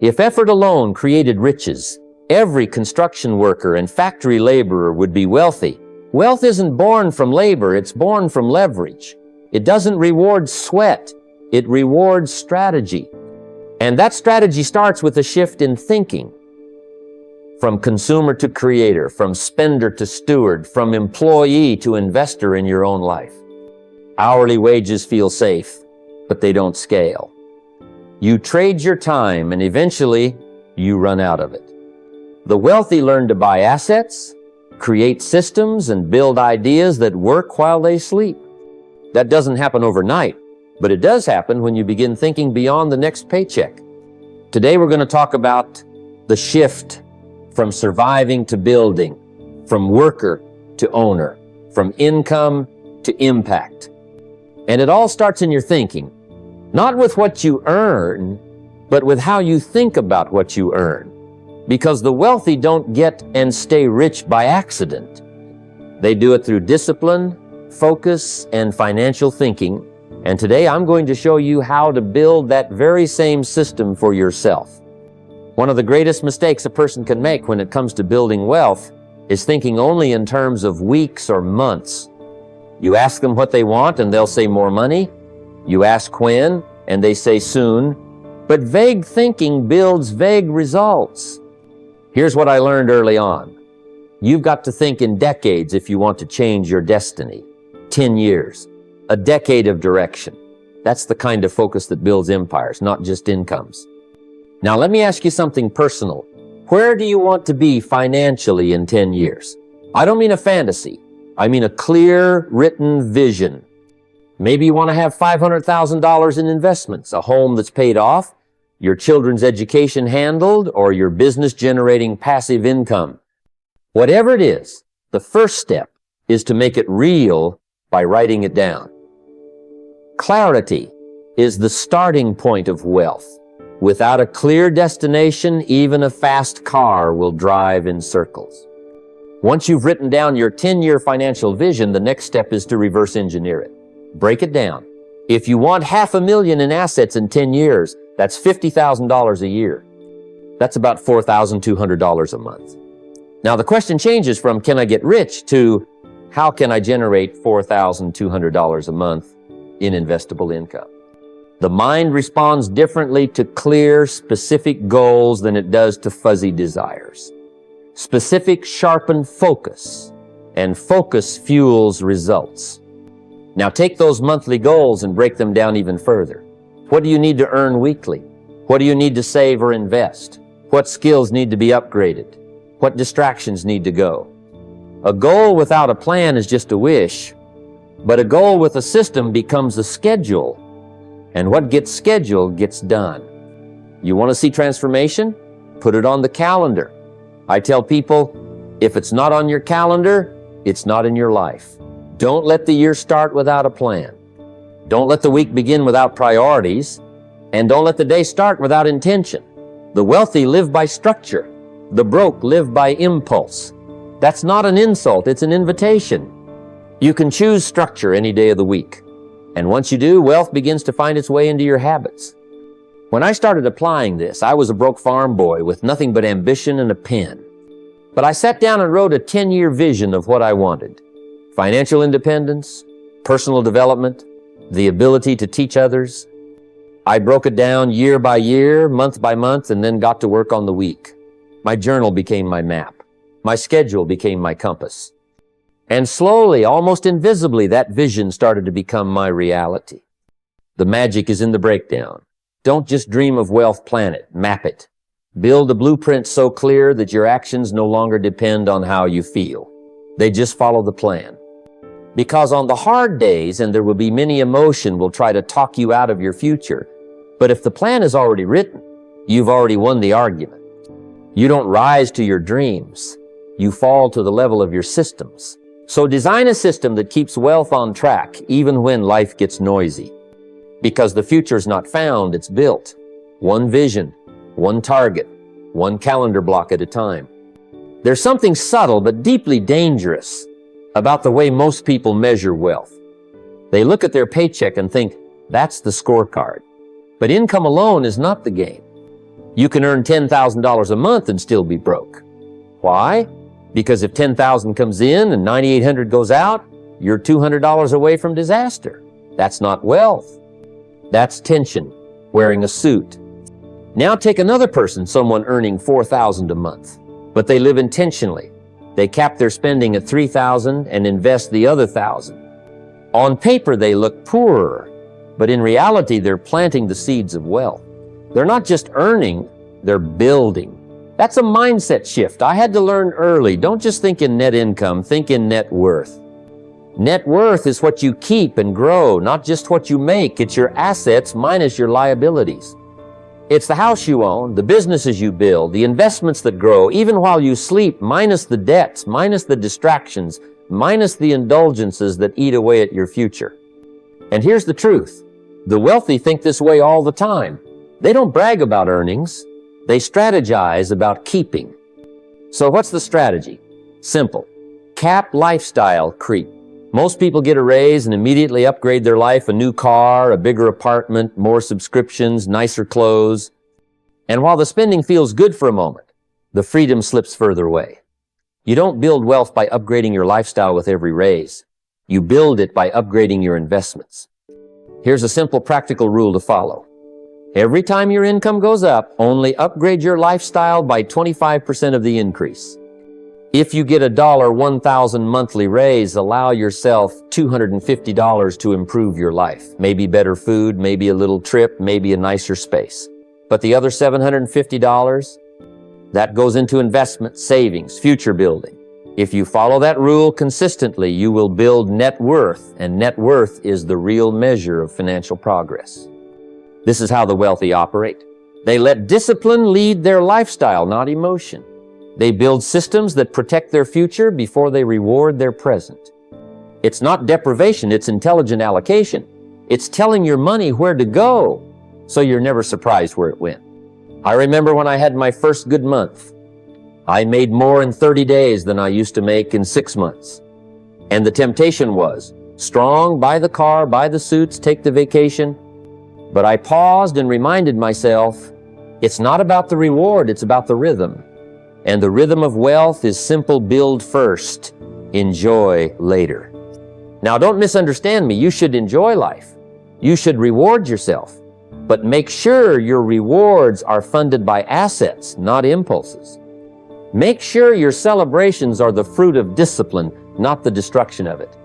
If effort alone created riches, every construction worker and factory laborer would be wealthy. Wealth isn't born from labor, it's born from leverage. It doesn't reward sweat, it rewards strategy. And that strategy starts with a shift in thinking. From consumer to creator, from spender to steward, from employee to investor in your own life. Hourly wages feel safe, but they don't scale. You trade your time and eventually you run out of it. The wealthy learn to buy assets, create systems, and build ideas that work while they sleep. That doesn't happen overnight, but it does happen when you begin thinking beyond the next paycheck. Today we're going to talk about the shift from surviving to building, from worker to owner, from income to impact. And it all starts in your thinking, not with what you earn, but with how you think about what you earn. Because the wealthy don't get and stay rich by accident. They do it through discipline, focus, and financial thinking. And today I'm going to show you how to build that very same system for yourself. One of the greatest mistakes a person can make when it comes to building wealth is thinking only in terms of weeks or months. You ask them what they want and they'll say more money. You ask when and they say soon. But vague thinking builds vague results. Here's what I learned early on. You've got to think in decades if you want to change your destiny. 10 years, a decade of direction. That's the kind of focus that builds empires, not just incomes. Now let me ask you something personal. Where do you want to be financially in 10 years? I don't mean a fantasy. I mean a clear, written vision. Maybe you want to have $500,000 in investments, a home that's paid off, your children's education handled, or your business generating passive income. Whatever it is, the first step is to make it real by writing it down. Clarity is the starting point of wealth. Without a clear destination, even a fast car will drive in circles. Once you've written down your 10-year financial vision, the next step is to reverse engineer it. Break it down. If you want $500,000 in assets in 10 years, that's $50,000 a year. That's about $4,200 a month. Now the question changes from can I get rich to how can I generate $4,200 a month in investable income? The mind responds differently to clear, specific goals than it does to fuzzy desires. Specific sharpen focus, and focus fuels results. Now take those monthly goals and break them down even further. What do you need to earn weekly? What do you need to save or invest? What skills need to be upgraded? What distractions need to go? A goal without a plan is just a wish, but a goal with a system becomes a schedule, and what gets scheduled gets done. You want to see transformation? Put it on the calendar. I tell people, if it's not on your calendar, it's not in your life. Don't let the year start without a plan. Don't let the week begin without priorities, and don't let the day start without intention. The wealthy live by structure. The broke live by impulse. That's not an insult, it's an invitation. You can choose structure any day of the week. And once you do, wealth begins to find its way into your habits. When I started applying this, I was a broke farm boy with nothing but ambition and a pen. But I sat down and wrote a 10-year vision of what I wanted. Financial independence, personal development, the ability to teach others. I broke it down year by year, month by month, and then got to work on the week. My journal became my map. My schedule became my compass. And slowly, almost invisibly, that vision started to become my reality. The magic is in the breakdown. Don't just dream of wealth, plan it, map it. Build a blueprint so clear that your actions no longer depend on how you feel. They just follow the plan. Because on the hard days, and there will be many emotion will try to talk you out of your future, but if the plan is already written, you've already won the argument. You don't rise to your dreams. You fall to the level of your systems. So design a system that keeps wealth on track, even when life gets noisy. Because the future is not found, it's built. One vision, one target, one calendar block at a time. There's something subtle but deeply dangerous about the way most people measure wealth. They look at their paycheck and think, that's the scorecard. But income alone is not the game. You can earn $10,000 a month and still be broke. Why? Because if $10,000 comes in and $9,800 goes out, you're $200 away from disaster. That's not wealth. That's tension, wearing a suit. Now take another person, someone earning $4,000 a month, but they live intentionally. They cap their spending at $3,000 and invest the other $1,000. On paper, they look poorer, but in reality, they're planting the seeds of wealth. They're not just earning, they're building. That's a mindset shift I had to learn early. Don't just think in net income, think in net worth. Net worth is what you keep and grow, not just what you make. It's your assets minus your liabilities. It's the house you own, the businesses you build, the investments that grow, even while you sleep, minus the debts, minus the distractions, minus the indulgences that eat away at your future. And here's the truth. The wealthy think this way all the time. They don't brag about earnings. They strategize about keeping. So what's the strategy? Simple. Cap lifestyle creep. Most people get a raise and immediately upgrade their life, a new car, a bigger apartment, more subscriptions, nicer clothes. And while the spending feels good for a moment, the freedom slips further away. You don't build wealth by upgrading your lifestyle with every raise. You build it by upgrading your investments. Here's a simple practical rule to follow. Every time your income goes up, only upgrade your lifestyle by 25% of the increase. If you get a $1,000 monthly raise, allow yourself $250 to improve your life. Maybe better food, maybe a little trip, maybe a nicer space. But the other $750, that goes into investment, savings, future building. If you follow that rule consistently, you will build net worth, and net worth is the real measure of financial progress. This is how the wealthy operate. They let discipline lead their lifestyle, not emotion. They build systems that protect their future before they reward their present. It's not deprivation, it's intelligent allocation. It's telling your money where to go, so you're never surprised where it went. I remember when I had my first good month. I made more in 30 days than I used to make in 6 months. And the temptation was, strong, buy the car, buy the suits, take the vacation. But I paused and reminded myself, it's not about the reward, it's about the rhythm. And the rhythm of wealth is simple: build first, enjoy later. Now don't misunderstand me, you should enjoy life. You should reward yourself. But make sure your rewards are funded by assets, not impulses. Make sure your celebrations are the fruit of discipline, not the destruction of it.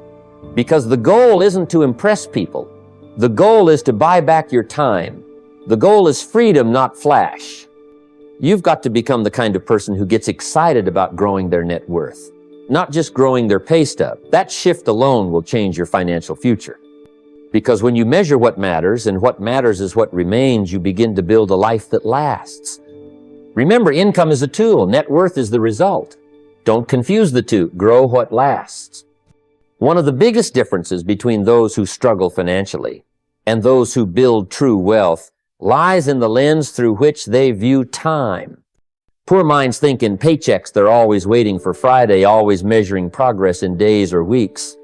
Because the goal isn't to impress people. The goal is to buy back your time. The goal is freedom, not flash. You've got to become the kind of person who gets excited about growing their net worth, not just growing their pay stub. That shift alone will change your financial future. Because when you measure what matters, and what matters is what remains, you begin to build a life that lasts. Remember, income is a tool, net worth is the result. Don't confuse the two. Grow what lasts. One of the biggest differences between those who struggle financially and those who build true wealth lies in the lens through which they view time. Poor minds think in paychecks. They're always waiting for Friday, always measuring progress in days or weeks.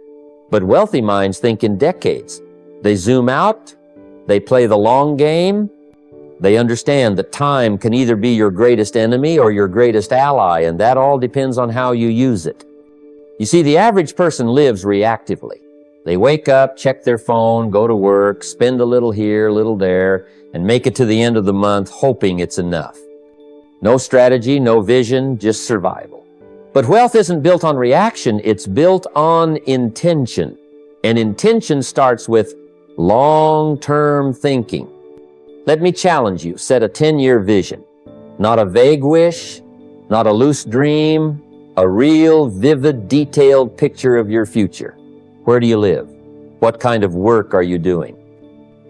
But wealthy minds think in decades. They zoom out, they play the long game. They understand that time can either be your greatest enemy or your greatest ally, and that all depends on how you use it. You see, the average person lives reactively. They wake up, check their phone, go to work, spend a little here, a little there, and make it to the end of the month hoping it's enough. No strategy, no vision, just survival. But wealth isn't built on reaction, it's built on intention. And intention starts with long-term thinking. Let me challenge you, set a 10-year vision. Not a vague wish, not a loose dream, a real, vivid, detailed picture of your future. Where do you live? What kind of work are you doing?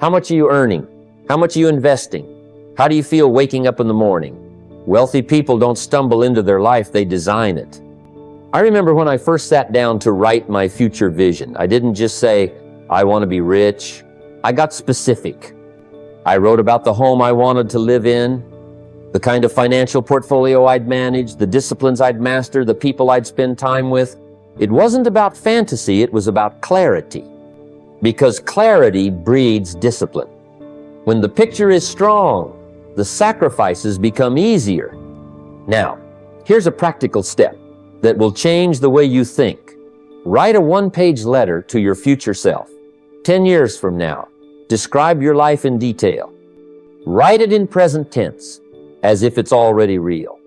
How much are you earning? How much are you investing? How do you feel waking up in the morning? Wealthy people don't stumble into their life, they design it. I remember when I first sat down to write my future vision. I didn't just say, I want to be rich. I got specific. I wrote about the home I wanted to live in, the kind of financial portfolio I'd manage, the disciplines I'd master, the people I'd spend time with. It wasn't about fantasy, it was about clarity. Because clarity breeds discipline. When the picture is strong, the sacrifices become easier. Now, here's a practical step that will change the way you think. Write a one-page letter to your future self. 10 years from now, describe your life in detail. Write it in present tense, as if it's already real.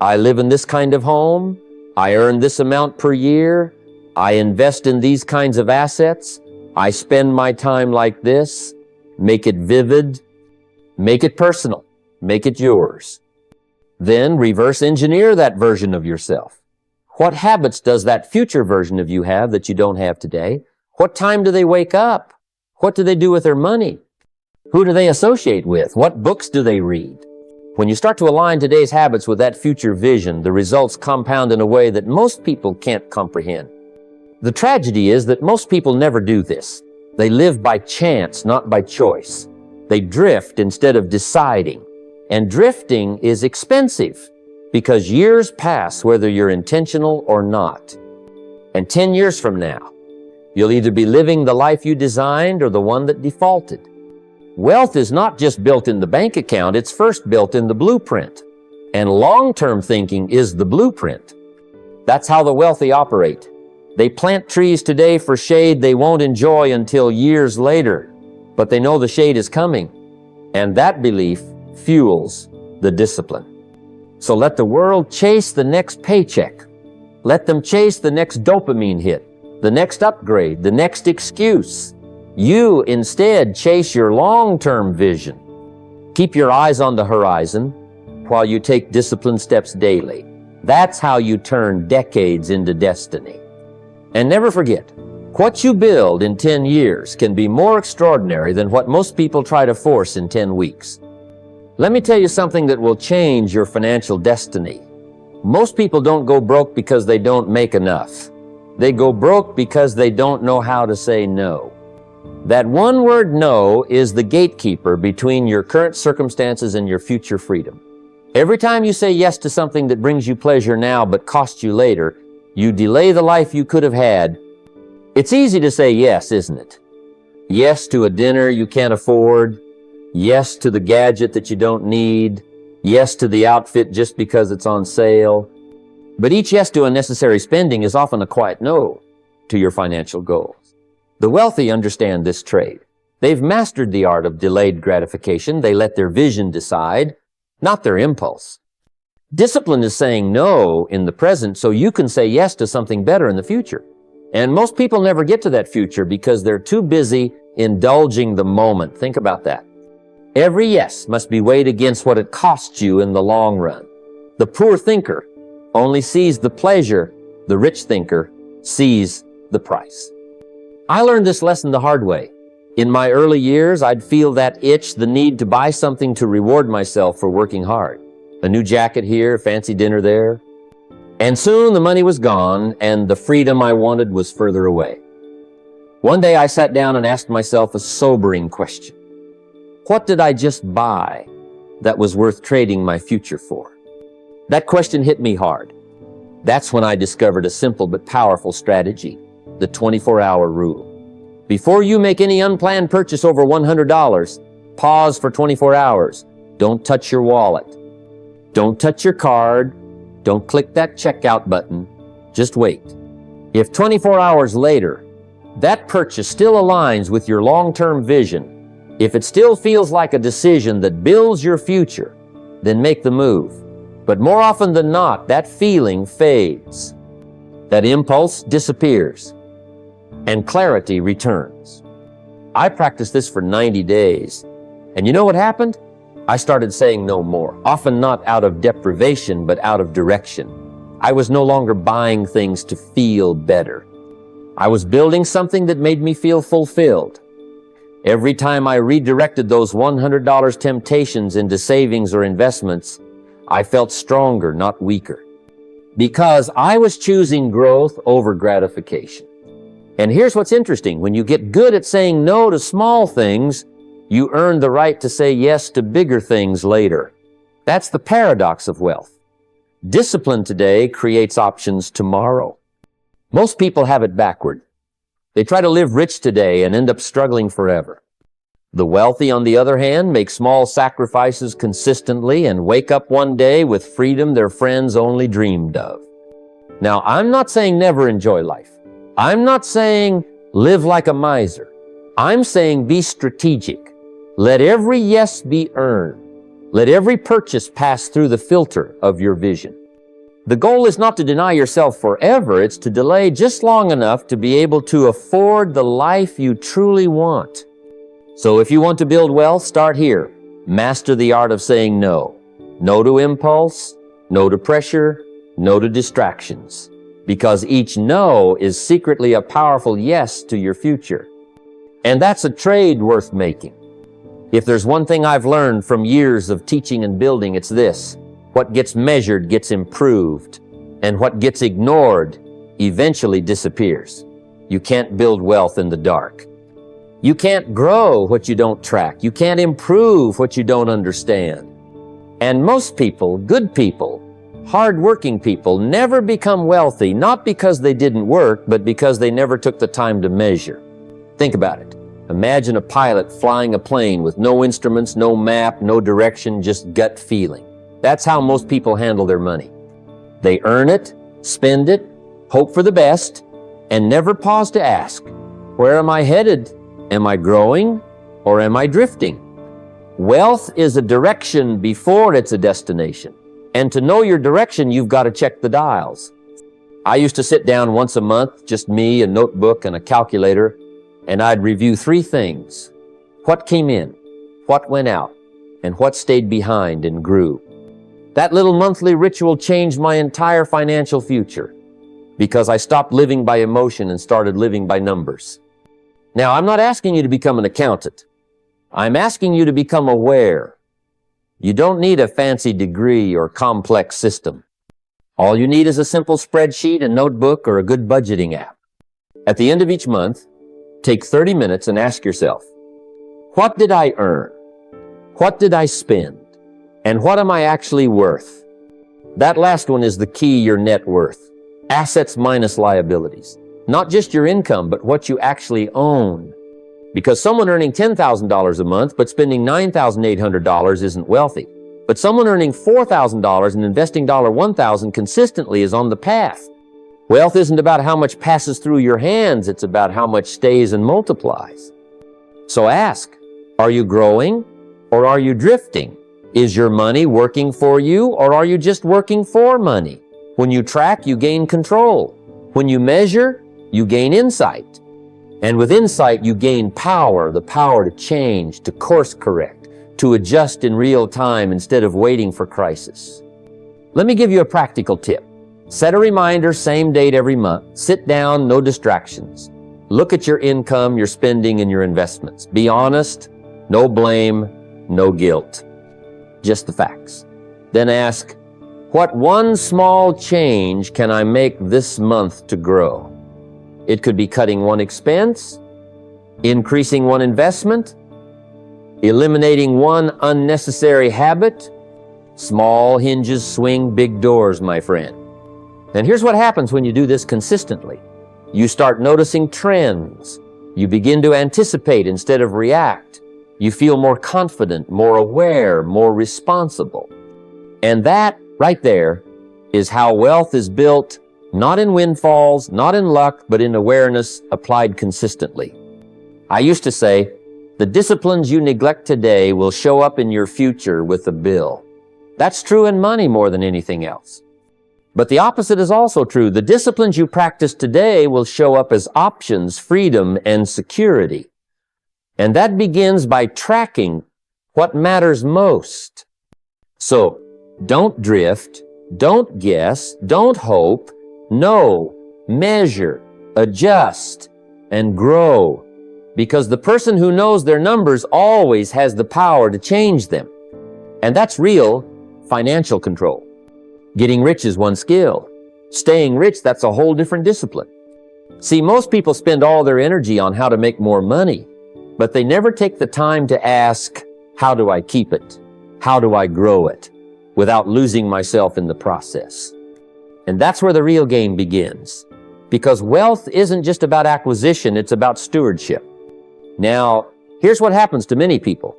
I live in this kind of home. I earn this amount per year. I invest in these kinds of assets. I spend my time like this. Make it vivid. Make it personal. Make it yours. Then reverse engineer that version of yourself. What habits does that future version of you have that you don't have today? What time do they wake up? What do they do with their money? Who do they associate with? What books do they read? When you start to align today's habits with that future vision, the results compound in a way that most people can't comprehend. The tragedy is that most people never do this. They live by chance, not by choice. They drift instead of deciding. And drifting is expensive because years pass whether you're intentional or not. And 10 years from now, you'll either be living the life you designed or the one that defaulted. Wealth is not just built in the bank account, it's first built in the blueprint. And long-term thinking is the blueprint. That's how the wealthy operate. They plant trees today for shade they won't enjoy until years later, but they know the shade is coming. And that belief fuels the discipline. So let the world chase the next paycheck. Let them chase the next dopamine hit, the next upgrade, the next excuse. You instead chase your long-term vision. Keep your eyes on the horizon while you take disciplined steps daily. That's how you turn decades into destiny. And never forget, what you build in 10 years can be more extraordinary than what most people try to force in 10 weeks. Let me tell you something that will change your financial destiny. Most people don't go broke because they don't make enough. They go broke because they don't know how to say no. That one word no is the gatekeeper between your current circumstances and your future freedom. Every time you say yes to something that brings you pleasure now but costs you later, you delay the life you could have had. It's easy to say yes, isn't it? Yes to a dinner you can't afford. Yes to the gadget that you don't need. Yes to the outfit just because it's on sale. But each yes to unnecessary spending is often a quiet no to your financial goals. The wealthy understand this trade. They've mastered the art of delayed gratification. They let their vision decide, not their impulse. Discipline is saying no in the present so you can say yes to something better in the future. And most people never get to that future because they're too busy indulging the moment. Think about that. Every yes must be weighed against what it costs you in the long run. The poor thinker only sees the pleasure. The rich thinker sees the price. I learned this lesson the hard way. In my early years, I'd feel that itch, the need to buy something to reward myself for working hard. A new jacket here, fancy dinner there. And soon the money was gone and the freedom I wanted was further away. One day I sat down and asked myself a sobering question. What did I just buy that was worth trading my future for? That question hit me hard. That's when I discovered a simple but powerful strategy, the 24-hour rule. Before you make any unplanned purchase over $100, pause for 24 hours. Don't touch your wallet. Don't touch your card. Don't click that checkout button. Just wait. If 24 hours later, that purchase still aligns with your long-term vision, if it still feels like a decision that builds your future, then make the move. But more often than not, that feeling fades. That impulse disappears, and clarity returns. I practiced this for 90 days, and you know what happened? I started saying no more, often not out of deprivation, but out of direction. I was no longer buying things to feel better. I was building something that made me feel fulfilled. Every time I redirected those $100 temptations into savings or investments, I felt stronger, not weaker. Because I was choosing growth over gratification. And here's what's interesting. When you get good at saying no to small things, you earn the right to say yes to bigger things later. That's the paradox of wealth. Discipline today creates options tomorrow. Most people have it backward. They try to live rich today and end up struggling forever. The wealthy, on the other hand, make small sacrifices consistently and wake up one day with freedom their friends only dreamed of. Now, I'm not saying never enjoy life. I'm not saying live like a miser. I'm saying be strategic. Let every yes be earned. Let every purchase pass through the filter of your vision. The goal is not to deny yourself forever. It's to delay just long enough to be able to afford the life you truly want. So if you want to build wealth, start here. Master the art of saying no. No to impulse, no to pressure, no to distractions. Because each no is secretly a powerful yes to your future. And that's a trade worth making. If there's one thing I've learned from years of teaching and building, it's this. What gets measured gets improved, and what gets ignored eventually disappears. You can't build wealth in the dark. You can't grow what you don't track. You can't improve what you don't understand. And most people, good people, hard-working people, never become wealthy, not because they didn't work, but because they never took the time to measure. Think about it. Imagine a pilot flying a plane with no instruments, no map, no direction, just gut feeling. That's how most people handle their money. They earn it, spend it, hope for the best, and never pause to ask, where am I headed? Am I growing or am I drifting? Wealth is a direction before it's a destination. And to know your direction, you've got to check the dials. I used to sit down once a month, just me, a notebook, and a calculator, and I'd review 3 things. What came in, what went out, and what stayed behind and grew. That little monthly ritual changed my entire financial future because I stopped living by emotion and started living by numbers. Now, I'm not asking you to become an accountant. I'm asking you to become aware. You don't need a fancy degree or complex system. All you need is a simple spreadsheet, a notebook, or a good budgeting app. At the end of each month, take 30 minutes and ask yourself, what did I earn? What did I spend? And what am I actually worth? That last one is the key, your net worth. Assets minus liabilities. Not just your income, but what you actually own. Because someone earning $10,000 a month but spending $9,800 isn't wealthy. But someone earning $4,000 and investing $1,000 consistently is on the path. Wealth isn't about how much passes through your hands, it's about how much stays and multiplies. So ask, are you growing or are you drifting? Is your money working for you or are you just working for money? When you track, you gain control. When you measure, you gain insight. And with insight, you gain power, the power to change, to course correct, to adjust in real time instead of waiting for crisis. Let me give you a practical tip. Set a reminder, same date every month. Sit down, no distractions. Look at your income, your spending, and your investments. Be honest, no blame, no guilt. Just the facts. Then ask, what one small change can I make this month to grow? It could be cutting one expense, increasing one investment, eliminating one unnecessary habit. Small hinges swing big doors, my friend. And here's what happens when you do this consistently. You start noticing trends. You begin to anticipate instead of react. You feel more confident, more aware, more responsible. And that right there is how wealth is built, not in windfalls, not in luck, but in awareness applied consistently. I used to say, the disciplines you neglect today will show up in your future with a bill. That's true in money more than anything else. But the opposite is also true. The disciplines you practice today will show up as options, freedom, and security. And that begins by tracking what matters most. So, don't drift, don't guess, don't hope. Know, measure, adjust, and grow. Because the person who knows their numbers always has the power to change them. And that's real financial control. Getting rich is one skill. Staying rich, that's a whole different discipline. See, most people spend all their energy on how to make more money, but they never take the time to ask, how do I keep it? How do I grow it? Without losing myself in the process. And that's where the real game begins. Because wealth isn't just about acquisition, it's about stewardship. Now, Here's what happens to many people.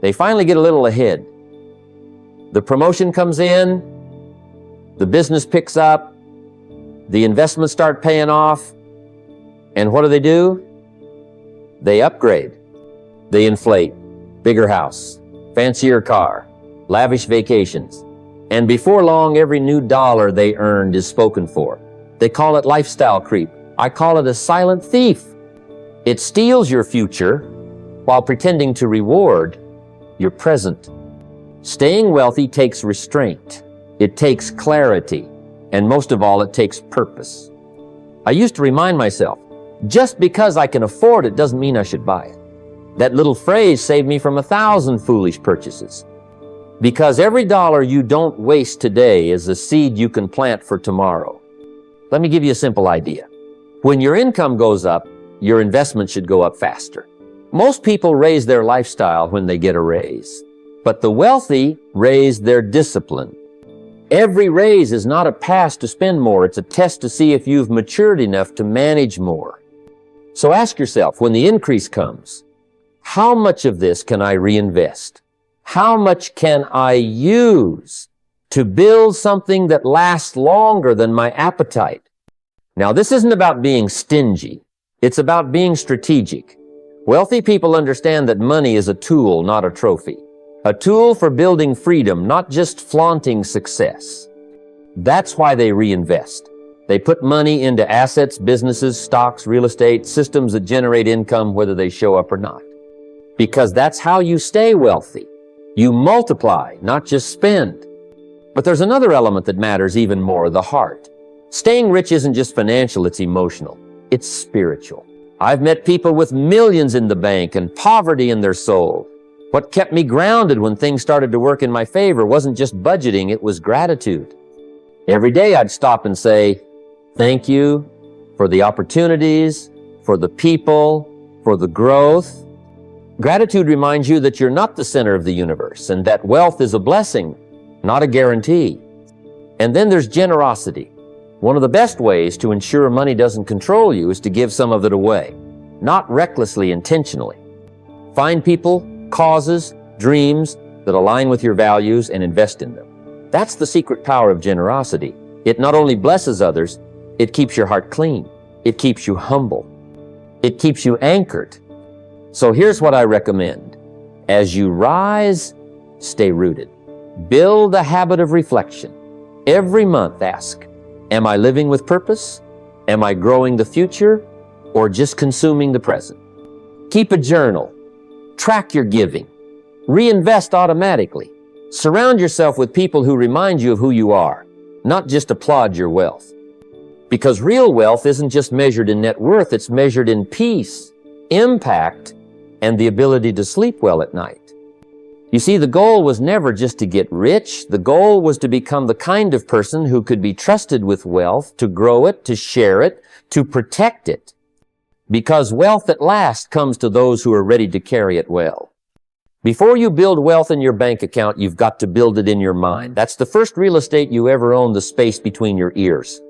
They finally get a little ahead. The promotion comes in, the business picks up, the investments start paying off, and what do? They upgrade. They inflate. Bigger house, fancier car, lavish vacations. And before long, every new dollar they earned is spoken for. They call it lifestyle creep. I call it a silent thief. It steals your future while pretending to reward your present. Staying wealthy takes restraint. It takes clarity. And most of all, it takes purpose. I used to remind myself, just because I can afford it doesn't mean I should buy it. That little phrase saved me from 1,000 foolish purchases. Because every dollar you don't waste today is a seed you can plant for tomorrow. Let me give you a simple idea. When your income goes up, your investment should go up faster. Most people raise their lifestyle when they get a raise, but the wealthy raise their discipline. Every raise is not a pass to spend more, it's a test to see if you've matured enough to manage more. So ask yourself, when the increase comes, how much of this can I reinvest? How much can I use to build something that lasts longer than my appetite? Now, this isn't about being stingy. It's about being strategic. Wealthy people understand that money is a tool, not a trophy. A tool for building freedom, not just flaunting success. That's why they reinvest. They put money into assets, businesses, stocks, real estate, systems that generate income whether they show up or not. Because that's how you stay wealthy. You multiply, not just spend. But there's another element that matters even more, the heart. Staying rich isn't just financial, it's emotional. It's spiritual. I've met people with millions in the bank and poverty in their soul. What kept me grounded when things started to work in my favor wasn't just budgeting, it was gratitude. Every day I'd stop and say, thank you for the opportunities, for the people, for the growth. Gratitude reminds you that you're not the center of the universe and that wealth is a blessing, not a guarantee. And then there's generosity. One of the best ways to ensure money doesn't control you is to give some of it away, not recklessly, intentionally. Find people, causes, dreams that align with your values and invest in them. That's the secret power of generosity. It not only blesses others, it keeps your heart clean. It keeps you humble. It keeps you anchored. So here's what I recommend. As you rise, stay rooted. Build a habit of reflection. Every month ask, am I living with purpose? Am I growing the future? Or just consuming the present? Keep a journal. Track your giving. Reinvest automatically. Surround yourself with people who remind you of who you are, not just applaud your wealth. Because real wealth isn't just measured in net worth, it's measured in peace, impact, and the ability to sleep well at night. You see, the goal was never just to get rich. The goal was to become the kind of person who could be trusted with wealth, to grow it, to share it, to protect it. Because wealth at last comes to those who are ready to carry it well. Before you build wealth in your bank account, you've got to build it in your mind. That's the first real estate you ever own, the space between your ears.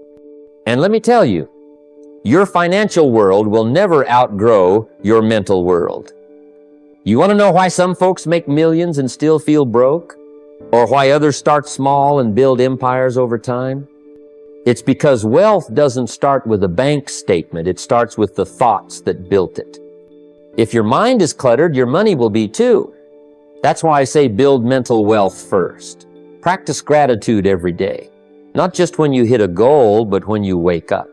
And let me tell you, your financial world will never outgrow your mental world. You want to know why some folks make millions and still feel broke? Or why others start small and build empires over time? It's because wealth doesn't start with a bank statement. It starts with the thoughts that built it. If your mind is cluttered, your money will be too. That's why I say build mental wealth first. Practice gratitude every day. Not just when you hit a goal, but when you wake up.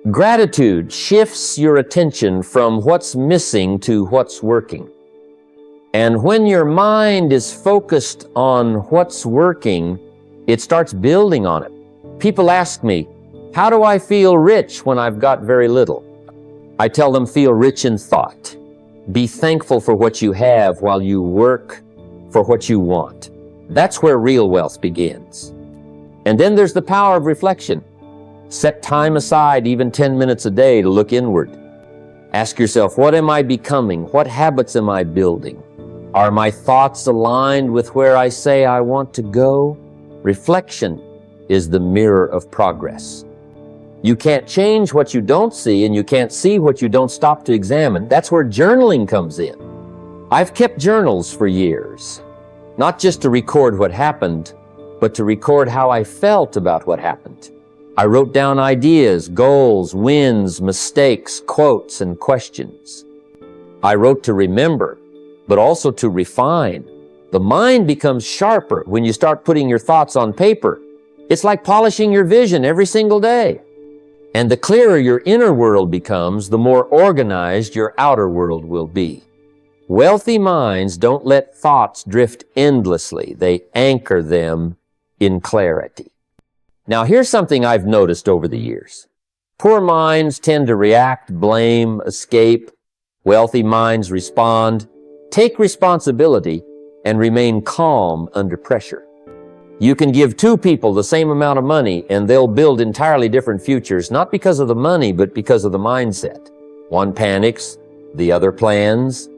Gratitude shifts your attention from what's missing to what's working. And when your mind is focused on what's working, it starts building on it. People ask me, how do I feel rich when I've got very little? I tell them, feel rich in thought. Be thankful for what you have while you work for what you want. That's where real wealth begins. And then there's the power of reflection. Set time aside, even 10 minutes a day, to look inward. Ask yourself, what am I becoming? What habits am I building? Are my thoughts aligned with where I say I want to go? Reflection is the mirror of progress. You can't change what you don't see, and you can't see what you don't stop to examine. That's where journaling comes in. I've kept journals for years, not just to record what happened, but to record how I felt about what happened. I wrote down ideas, goals, wins, mistakes, quotes, and questions. I wrote to remember, but also to refine. The mind becomes sharper when you start putting your thoughts on paper. It's like polishing your vision every single day. And the clearer your inner world becomes, the more organized your outer world will be. Wealthy minds don't let thoughts drift endlessly. They anchor them in clarity. Now, here's something I've noticed over the years. Poor minds tend to react, blame, escape. Wealthy minds respond, take responsibility, and remain calm under pressure. You can give two people the same amount of money and they'll build entirely different futures, not because of the money, but because of the mindset. One panics, the other plans.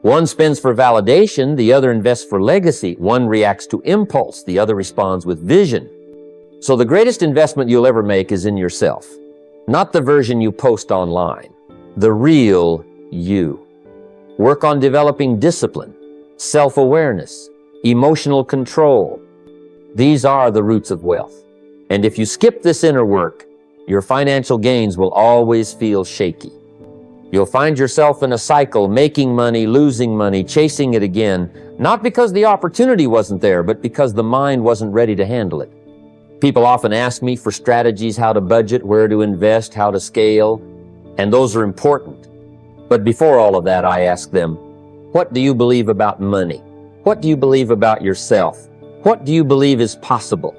One spends for validation, the other invests for legacy. One reacts to impulse, the other responds with vision. So the greatest investment you'll ever make is in yourself, not the version you post online, the real you. Work on developing discipline, self-awareness, emotional control. These are the roots of wealth. And if you skip this inner work, your financial gains will always feel shaky. You'll find yourself in a cycle, making money, losing money, chasing it again, not because the opportunity wasn't there, but because the mind wasn't ready to handle it. People often ask me for strategies, how to budget, where to invest, how to scale, and those are important. But before all of that, I ask them, what do you believe about money? What do you believe about yourself? What do you believe is possible?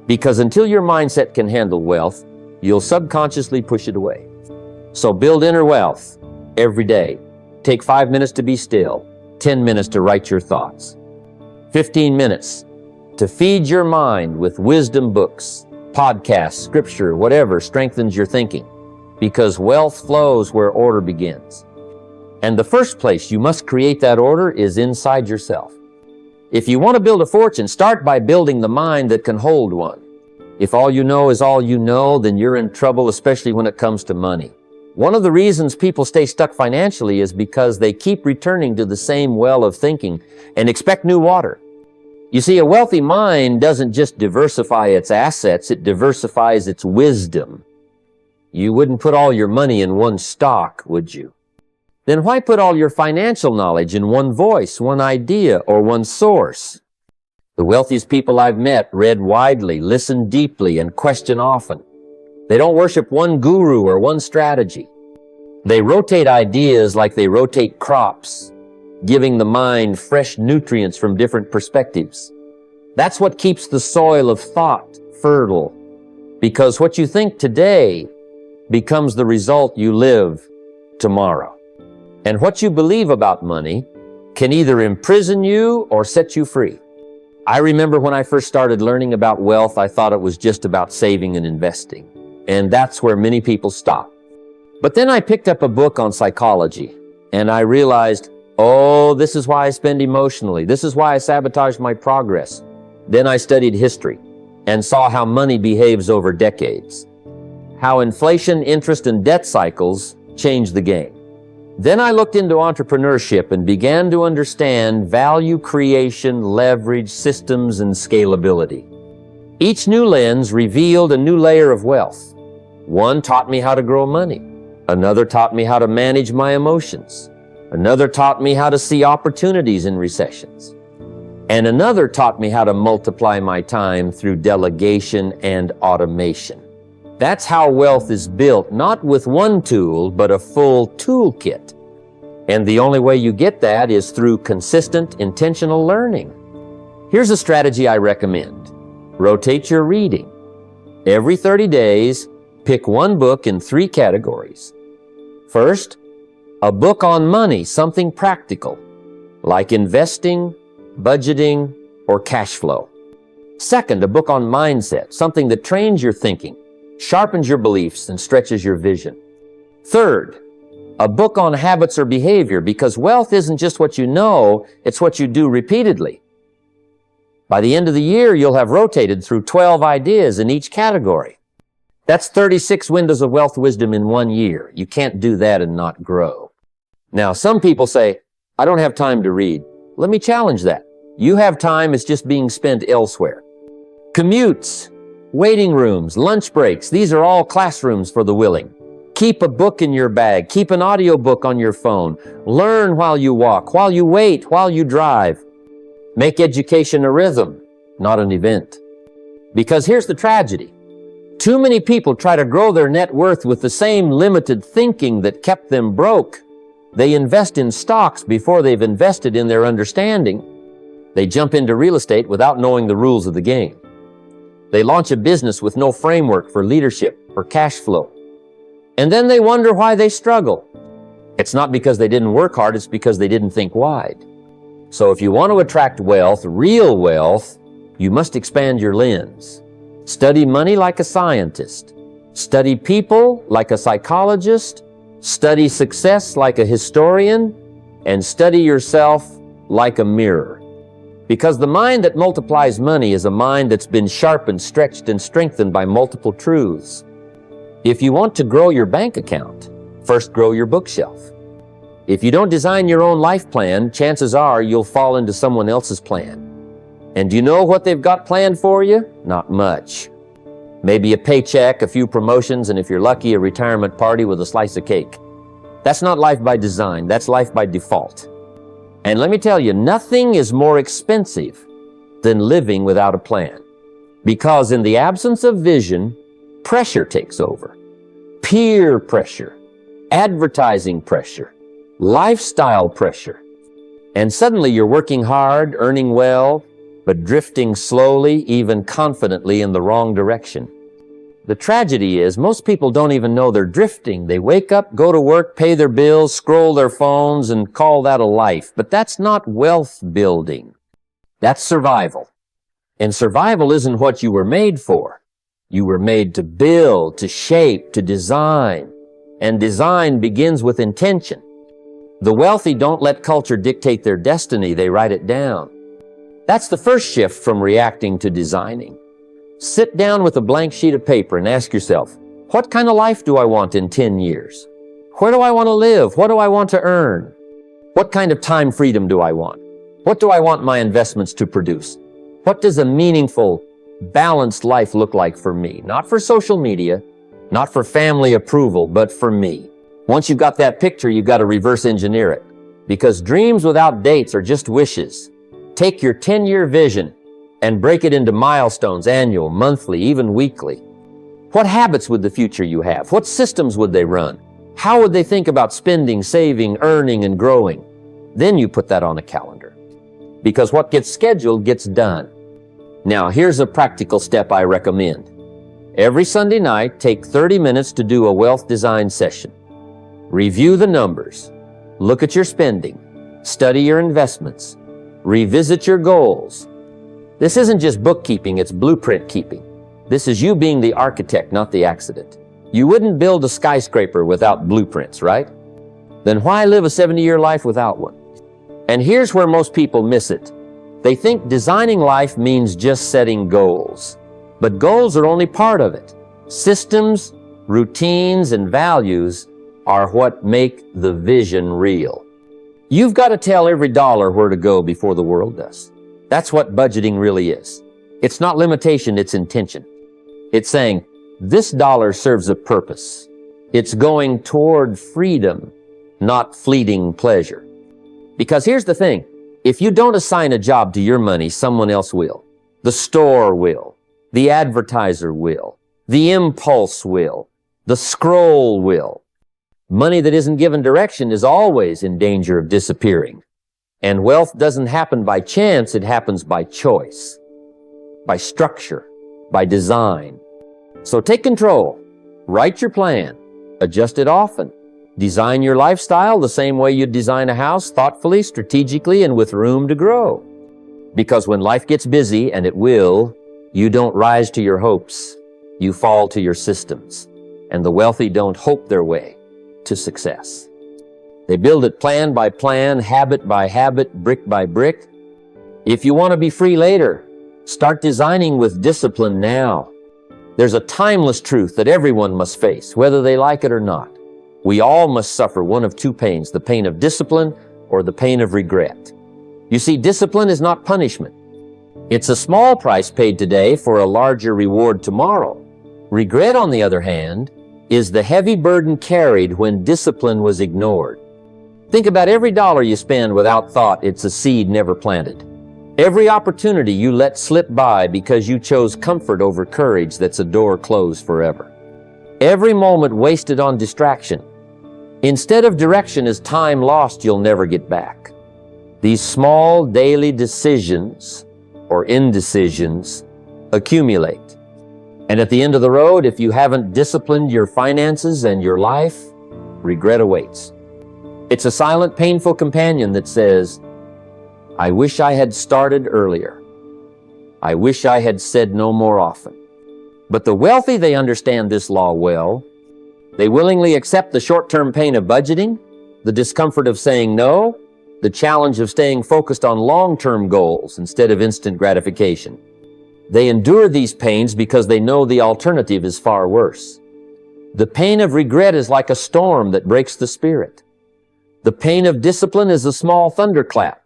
Because until your mindset can handle wealth, you'll subconsciously push it away. So build inner wealth every day. Take 5 minutes to be still, 10 minutes to write your thoughts, 15 minutes to feed your mind with wisdom books, podcasts, scripture, whatever strengthens your thinking. Because wealth flows where order begins. And the first place you must create that order is inside yourself. If you want to build a fortune, start by building the mind that can hold one. If all you know is all you know, then you're in trouble, especially when it comes to money. One of the reasons people stay stuck financially is because they keep returning to the same well of thinking and expect new water. You see, a wealthy mind doesn't just diversify its assets, it diversifies its wisdom. You wouldn't put all your money in one stock, would you? Then why put all your financial knowledge in one voice, one idea, or one source? The wealthiest people I've met read widely, listen deeply, and question often. They don't worship one guru or one strategy. They rotate ideas like they rotate crops, giving the mind fresh nutrients from different perspectives. That's what keeps the soil of thought fertile, because what you think today becomes the result you live tomorrow. And what you believe about money can either imprison you or set you free. I remember when I first started learning about wealth, I thought it was just about saving and investing. And that's where many people stop. But then I picked up a book on psychology and I realized, oh, this is why I spend emotionally. This is why I sabotage my progress. Then I studied history and saw how money behaves over decades, how inflation, interest, and debt cycles change the game. Then I looked into entrepreneurship and began to understand value creation, leverage, systems, and scalability. Each new lens revealed a new layer of wealth. One taught me how to grow money. Another taught me how to manage my emotions. Another taught me how to see opportunities in recessions. And another taught me how to multiply my time through delegation and automation. That's how wealth is built, not with one tool, but a full toolkit. And the only way you get that is through consistent, intentional learning. Here's a strategy I recommend. Rotate your reading. Every 30 days, pick one book in 3 categories. First, a book on money, something practical, like investing, budgeting, or cash flow. Second, a book on mindset, something that trains your thinking, sharpens your beliefs, and stretches your vision. Third, a book on habits or behavior, because wealth isn't just what you know, it's what you do repeatedly. By the end of the year, you'll have rotated through 12 ideas in each category. That's 36 windows of wealth wisdom in 1 year. You can't do that and not grow. Now, some people say, I don't have time to read. Let me challenge that. You have time, it's just being spent elsewhere. Commutes, waiting rooms, lunch breaks, these are all classrooms for the willing. Keep a book in your bag. Keep an audiobook on your phone. Learn while you walk, while you wait, while you drive. Make education a rhythm, not an event. Because here's the tragedy. Too many people try to grow their net worth with the same limited thinking that kept them broke. They invest in stocks before they've invested in their understanding. They jump into real estate without knowing the rules of the game. They launch a business with no framework for leadership or cash flow. And then they wonder why they struggle. It's not because they didn't work hard, it's because they didn't think wide. So if you want to attract wealth, real wealth, you must expand your lens. Study money like a scientist. Study people like a psychologist. Study success like a historian. And study yourself like a mirror. Because the mind that multiplies money is a mind that's been sharpened, stretched, and strengthened by multiple truths. If you want to grow your bank account, first grow your bookshelf. If you don't design your own life plan, chances are you'll fall into someone else's plan. And do you know what they've got planned for you? Not much. Maybe a paycheck, a few promotions, and if you're lucky, a retirement party with a slice of cake. That's not life by design, that's life by default. And let me tell you, nothing is more expensive than living without a plan. Because in the absence of vision, pressure takes over. Peer pressure, advertising pressure, lifestyle pressure. And suddenly you're working hard, earning well, but drifting slowly, even confidently in the wrong direction. The tragedy is most people don't even know they're drifting. They wake up, go to work, pay their bills, scroll their phones, and call that a life. But that's not wealth building. That's survival. And survival isn't what you were made for. You were made to build, to shape, to design. And design begins with intention. The wealthy don't let culture dictate their destiny, they write it down. That's the first shift from reacting to designing. Sit down with a blank sheet of paper and ask yourself, what kind of life do I want in 10 years? Where do I want to live? What do I want to earn? What kind of time freedom do I want? What do I want my investments to produce? What does a meaningful, balanced life look like for me? Not for social media, not for family approval, but for me. Once you've got that picture, you've got to reverse engineer it. Because dreams without dates are just wishes. Take your 10-year vision and break it into milestones, annual, monthly, even weekly. What habits would the future you have? What systems would they run? How would they think about spending, saving, earning, and growing? Then you put that on a calendar. Because what gets scheduled gets done. Now, here's a practical step I recommend. Every Sunday night, take 30 minutes to do a wealth design session. Review the numbers. Look at your spending. Study your investments. Revisit your goals. This isn't just bookkeeping, it's blueprint keeping. This is you being the architect, not the accident. You wouldn't build a skyscraper without blueprints, right? Then why live a 70-year life without one? And here's where most people miss it. They think designing life means just setting goals. But goals are only part of it. Systems, routines, and values are what make the vision real. You've got to tell every dollar where to go before the world does. That's what budgeting really is. It's not limitation, it's intention. It's saying, this dollar serves a purpose. It's going toward freedom, not fleeting pleasure. Because here's the thing, if you don't assign a job to your money, someone else will. The store will. The advertiser will. The impulse will. The scroll will. Money that isn't given direction is always in danger of disappearing. And wealth doesn't happen by chance, it happens by choice, by structure, by design. So take control, write your plan, adjust it often, design your lifestyle the same way you'd design a house, thoughtfully, strategically, and with room to grow. Because when life gets busy, and it will, you don't rise to your hopes, you fall to your systems. And the wealthy don't hope their way to success. They build it plan by plan, habit by habit, brick by brick. If you want to be free later, start designing with discipline now. There's a timeless truth that everyone must face, whether they like it or not. We all must suffer one of two pains, the pain of discipline or the pain of regret. You see, discipline is not punishment. It's a small price paid today for a larger reward tomorrow. Regret, on the other hand, is the heavy burden carried when discipline was ignored. Think about every dollar you spend without thought it's a seed never planted. Every opportunity you let slip by because you chose comfort over courage that's a door closed forever. Every moment wasted on distraction. Instead of direction is time lost you'll never get back. These small daily decisions or indecisions accumulate. And at the end of the road, if you haven't disciplined your finances and your life, regret awaits. It's a silent, painful companion that says, I wish I had started earlier. I wish I had said no more often. But the wealthy, they understand this law well. They willingly accept the short-term pain of budgeting, the discomfort of saying no, the challenge of staying focused on long-term goals instead of instant gratification. They endure these pains because they know the alternative is far worse. The pain of regret is like a storm that breaks the spirit. The pain of discipline is a small thunderclap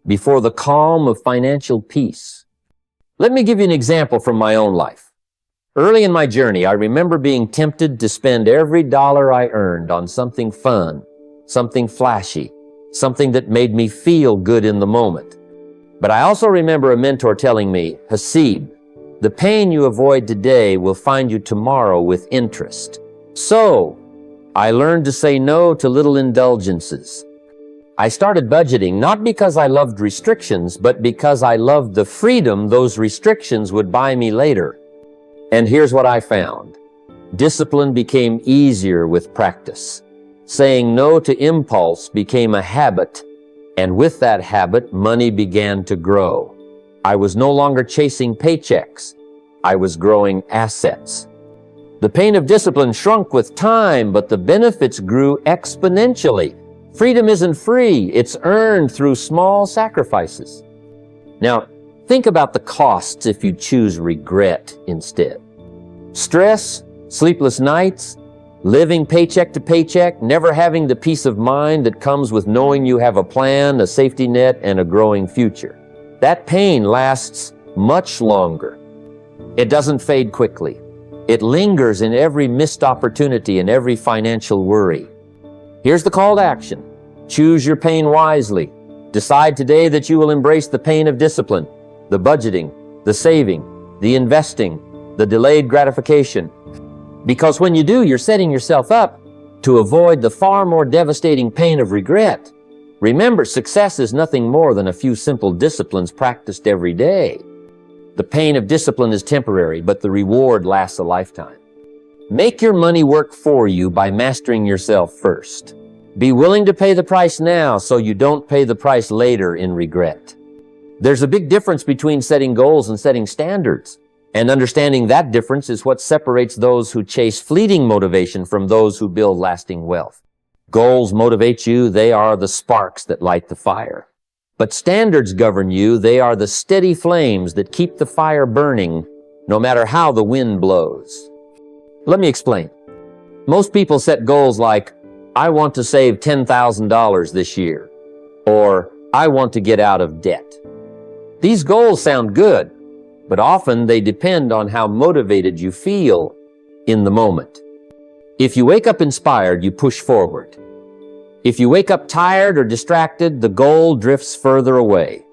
before the calm of financial peace. Let me give you an example from my own life. Early in my journey, I remember being tempted to spend every dollar I earned on something fun, something flashy, something that made me feel good in the moment. But I also remember a mentor telling me, Hasib, the pain you avoid today will find you tomorrow with interest. So, I learned to say no to little indulgences. I started budgeting not because I loved restrictions, but because I loved the freedom those restrictions would buy me later. And here's what I found. Discipline became easier with practice. Saying no to impulse became a habit, and with that habit, money began to grow. I was no longer chasing paychecks. I was growing assets. The pain of discipline shrunk with time, but the benefits grew exponentially. Freedom isn't free. It's earned through small sacrifices. Now, think about the costs if you choose regret instead. Stress, sleepless nights, living paycheck to paycheck, never having the peace of mind that comes with knowing you have a plan, a safety net, and a growing future. That pain lasts much longer. It doesn't fade quickly. It lingers in every missed opportunity and every financial worry. Here's the call to action. Choose your pain wisely. Decide today that you will embrace the pain of discipline, the budgeting, the saving, the investing, the delayed gratification. Because when you do, you're setting yourself up to avoid the far more devastating pain of regret. Remember, success is nothing more than a few simple disciplines practiced every day. The pain of discipline is temporary, but the reward lasts a lifetime. Make your money work for you by mastering yourself first. Be willing to pay the price now so you don't pay the price later in regret. There's a big difference between setting goals and setting standards. And understanding that difference is what separates those who chase fleeting motivation from those who build lasting wealth. Goals motivate you. They are the sparks that light the fire. But standards govern you. They are the steady flames that keep the fire burning no matter how the wind blows. Let me explain. Most people set goals like, I want to save $10,000 this year, or I want to get out of debt. These goals sound good, but often they depend on how motivated you feel in the moment. If you wake up inspired, you push forward. If you wake up tired or distracted, the goal drifts further away.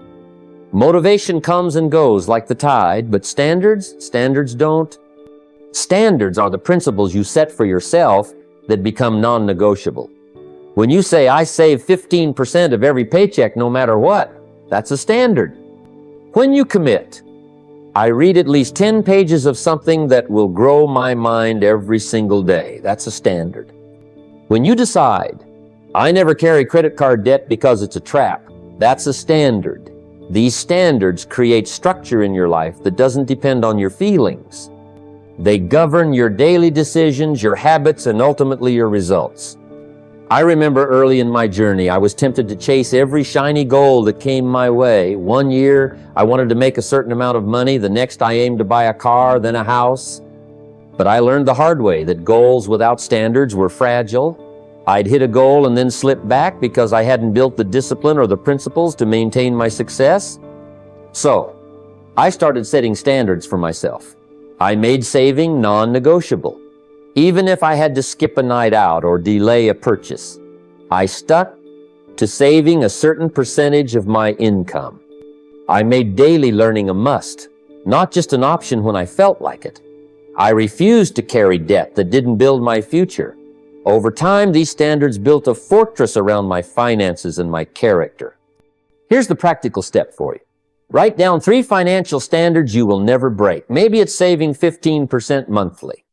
Motivation comes and goes like the tide, but standards don't. Standards are the principles you set for yourself that become non-negotiable. When you say, I save 15% of every paycheck no matter what, that's a standard. When you commit, I read at least 10 pages of something that will grow my mind every single day. That's a standard. When you decide, I never carry credit card debt because it's a trap, that's a standard. These standards create structure in your life that doesn't depend on your feelings. They govern your daily decisions, your habits, and ultimately your results. I remember early in my journey, I was tempted to chase every shiny goal that came my way. One year, I wanted to make a certain amount of money. The next, I aimed to buy a car, then a house. But I learned the hard way that goals without standards were fragile. I'd hit a goal and then slip back because I hadn't built the discipline or the principles to maintain my success. So, I started setting standards for myself. I made saving non-negotiable. Even if I had to skip a night out or delay a purchase, I stuck to saving a certain percentage of my income. I made daily learning a must, not just an option when I felt like it. I refused to carry debt that didn't build my future. Over time, these standards built a fortress around my finances and my character. Here's the practical step for you. Write down 3 financial standards you will never break. Maybe it's saving 15% monthly.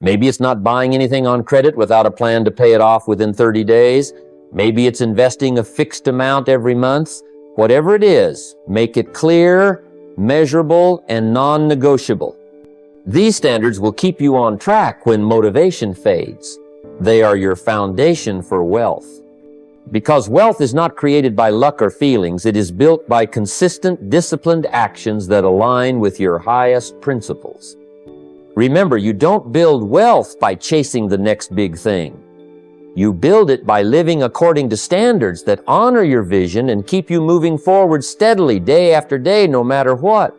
Maybe it's not buying anything on credit without a plan to pay it off within 30 days. Maybe it's investing a fixed amount every month. Whatever it is, make it clear, measurable, and non-negotiable. These standards will keep you on track when motivation fades. They are your foundation for wealth. Because wealth is not created by luck or feelings, it is built by consistent, disciplined actions that align with your highest principles. Remember, you don't build wealth by chasing the next big thing. You build it by living according to standards that honor your vision and keep you moving forward steadily day after day, no matter what.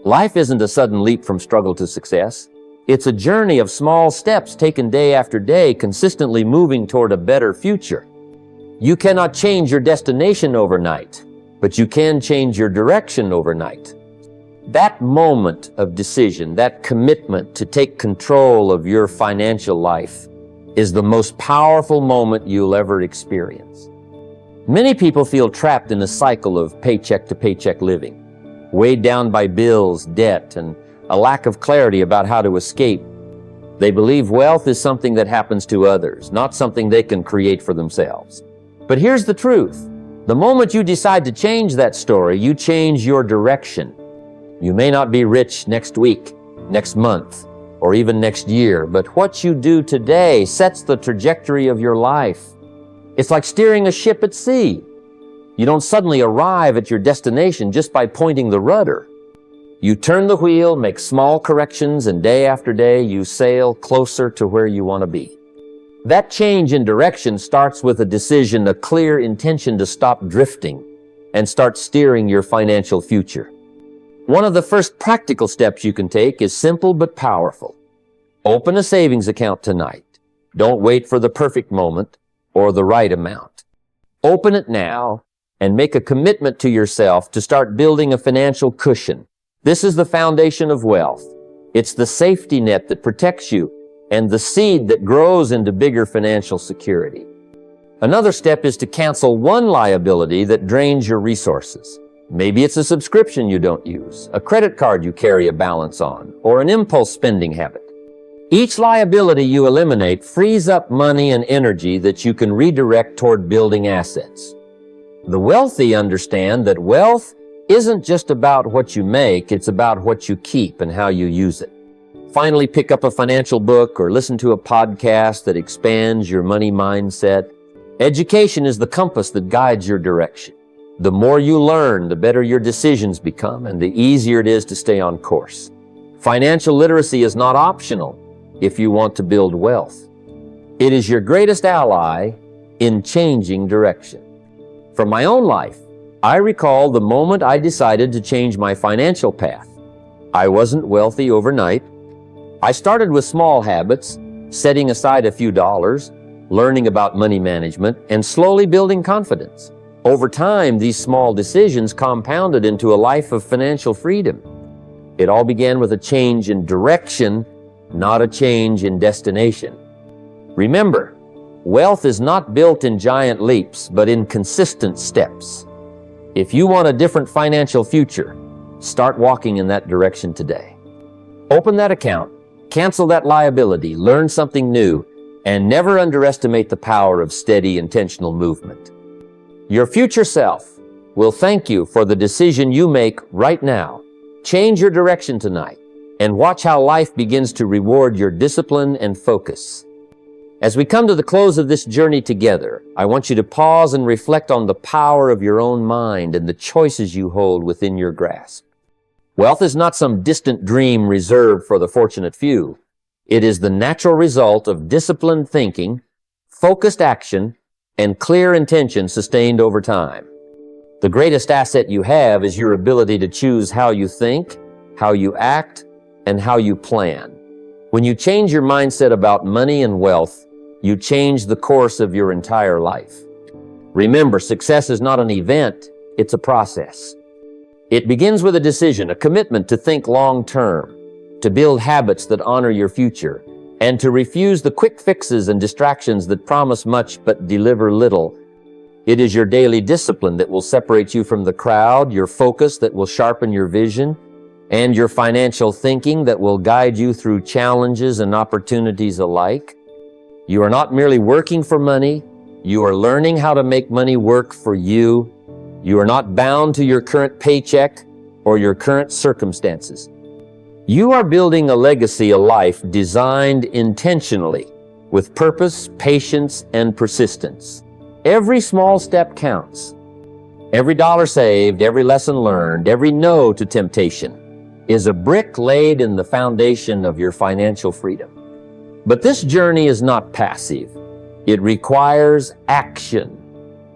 Life isn't a sudden leap from struggle to success. It's a journey of small steps taken day after day, consistently moving toward a better future. You cannot change your destination overnight, but you can change your direction overnight. That moment of decision, that commitment to take control of your financial life, is the most powerful moment you'll ever experience. Many people feel trapped in a cycle of paycheck to paycheck living, weighed down by bills, debt, and a lack of clarity about how to escape. They believe wealth is something that happens to others, not something they can create for themselves. But here's the truth. The moment you decide to change that story, you change your direction. You may not be rich next week, next month, or even next year, but what you do today sets the trajectory of your life. It's like steering a ship at sea. You don't suddenly arrive at your destination just by pointing the rudder. You turn the wheel, make small corrections, and day after day you sail closer to where you want to be. That change in direction starts with a decision, a clear intention to stop drifting and start steering your financial future. One of the first practical steps you can take is simple but powerful. Open a savings account tonight. Don't wait for the perfect moment or the right amount. Open it now and make a commitment to yourself to start building a financial cushion. This is the foundation of wealth. It's the safety net that protects you and the seed that grows into bigger financial security. Another step is to cancel one liability that drains your resources. Maybe it's a subscription you don't use, a credit card you carry a balance on, or an impulse spending habit. Each liability you eliminate frees up money and energy that you can redirect toward building assets. The wealthy understand that wealth isn't just about what you make, it's about what you keep and how you use it. Finally, pick up a financial book or listen to a podcast that expands your money mindset. Education is the compass that guides your direction. The more you learn, the better your decisions become, and the easier it is to stay on course. Financial literacy is not optional if you want to build wealth. It is your greatest ally in changing direction. From my own life, I recall the moment I decided to change my financial path. I wasn't wealthy overnight. I started with small habits, setting aside a few dollars, learning about money management, and slowly building confidence. Over time, these small decisions compounded into a life of financial freedom. It all began with a change in direction, not a change in destination. Remember, wealth is not built in giant leaps, but in consistent steps. If you want a different financial future, start walking in that direction today. Open that account, cancel that liability, learn something new, and never underestimate the power of steady, intentional movement. Your future self will thank you for the decision you make right now. Change your direction tonight and watch how life begins to reward your discipline and focus. As we come to the close of this journey together, I want you to pause and reflect on the power of your own mind and the choices you hold within your grasp. Wealth is not some distant dream reserved for the fortunate few. It is the natural result of disciplined thinking, focused action, and clear intention sustained over time. The greatest asset you have is your ability to choose how you think, how you act, and how you plan. When you change your mindset about money and wealth, you change the course of your entire life. Remember, success is not an event, it's a process. It begins with a decision, a commitment to think long-term, to build habits that honor your future, and to refuse the quick fixes and distractions that promise much but deliver little. It is your daily discipline that will separate you from the crowd, your focus that will sharpen your vision, and your financial thinking that will guide you through challenges and opportunities alike. You are not merely working for money, you are learning how to make money work for you. You are not bound to your current paycheck or your current circumstances. You are building a legacy, a life designed intentionally with purpose, patience, and persistence. Every small step counts. Every dollar saved, every lesson learned, every no to temptation is a brick laid in the foundation of your financial freedom. But this journey is not passive. It requires action.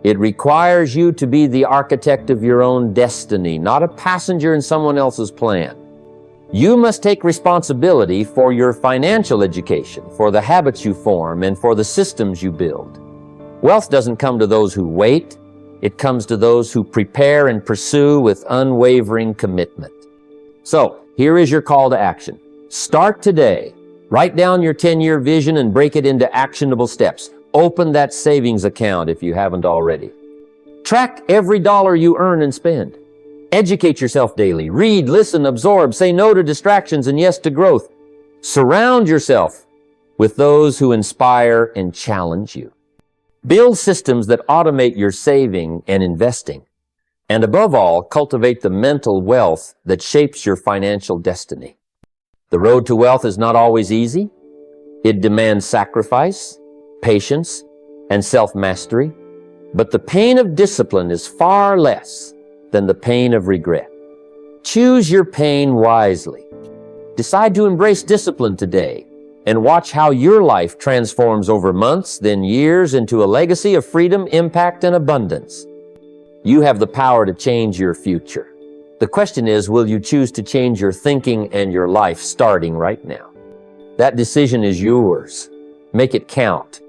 It requires you to be the architect of your own destiny, not a passenger in someone else's plan. You must take responsibility for your financial education, for the habits you form, and for the systems you build. Wealth doesn't come to those who wait. It comes to those who prepare and pursue with unwavering commitment. So, here is your call to action. Start today. Write down your 10-year vision and break it into actionable steps. Open that savings account if you haven't already. Track every dollar you earn and spend. Educate yourself daily. Read, listen, absorb. Say no to distractions and yes to growth. Surround yourself with those who inspire and challenge you. Build systems that automate your saving and investing. And above all, cultivate the mental wealth that shapes your financial destiny. The road to wealth is not always easy. It demands sacrifice, patience, and self-mastery. But the pain of discipline is far less than the pain of regret. Choose your pain wisely. Decide to embrace discipline today and watch how your life transforms over months, then years, into a legacy of freedom, impact, and abundance. You have the power to change your future. The question is, will you choose to change your thinking and your life starting right now? That decision is yours. Make it count.